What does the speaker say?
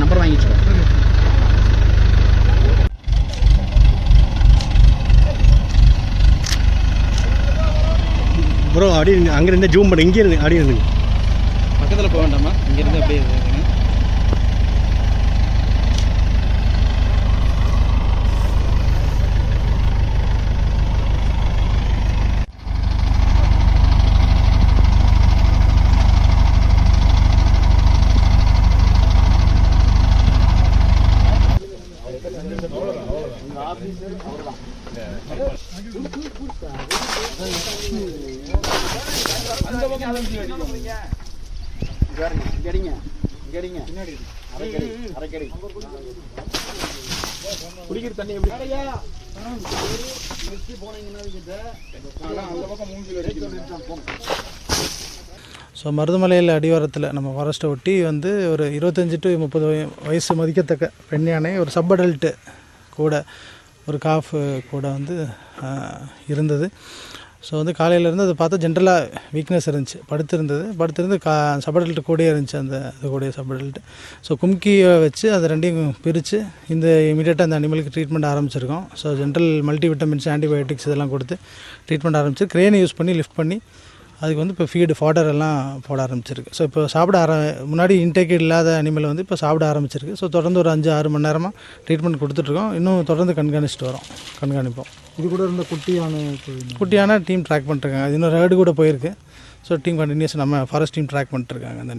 Number வாங்கிட்டு bro அப்படி அங்கேருந்து ஜூம் பண்ணி இங்கே இருந்து அப்படி இருந்துங்க பக்கத்தில் போக வேண்டாமா இங்கேருந்து அப்படியே இருக்குங்க குடிக்கிற தண்ணி ஸோ மருதமலையில் அடிவாரத்தில் நம்ம ஃபாரஸ்ட்டை ஒட்டி வந்து ஒரு 25 to 30 வயசு மதிக்கத்தக்க பெண் யானை ஒரு சப் அடல்ட்டு கூட ஒரு காஃப் கூட வந்து இருந்தது. ஸோ வந்து காலையிலேருந்து அதை பார்த்தா ஜென்ரலாக வீக்னஸ் இருந்துச்சு, படுத்திருந்து சப் அடல்ட்டு கூடயே இருந்துச்சு, அந்த இது கூடயே சப் அடல்ட்டு. ஸோ கும்கியை வச்சு அதை ரெண்டையும் பிரித்து இந்த இமீடியட்டாக அந்த அனிமலுக்கு ட்ரீட்மெண்ட் ஆரம்பிச்சிருக்கோம். So general multi vitamins, antibiotics இதெல்லாம் கொடுத்து ட்ரீட்மெண்ட் ஆரம்பிச்சு க்ரேனை யூஸ் பண்ணி லிஃப்ட் பண்ணி அதுக்கு வந்து இப்போ ஃபீடு ஃபாடர் எல்லாம் போட ஆரம்பிச்சிருக்கு. ஸோ இப்போ முன்னாடி இன்டேக் இல்லாத அனிமல் வந்து இப்போ சாப்பிட ஆரம்பிச்சிருக்கு. ஸோ தொடர்ந்து ஒரு 5-6 மணி நேரமாக ட்ரீட்மெண்ட் கொடுத்துட்ருக்கோம். இன்னும் தொடர்ந்து கண்காணிப்போம். இது கூட இருந்த குட்டியான டீம் ட்ராக் பண்ணிட்டுருக்காங்க. அது இன்னும் ரேடு கூட போயிருக்கு. ஸோ டீம் கண்டினியூஸ் நம்ம ஃபாரஸ்ட் டீம் ட்ராக் பண்ணிட்டுருக்காங்க. அந்த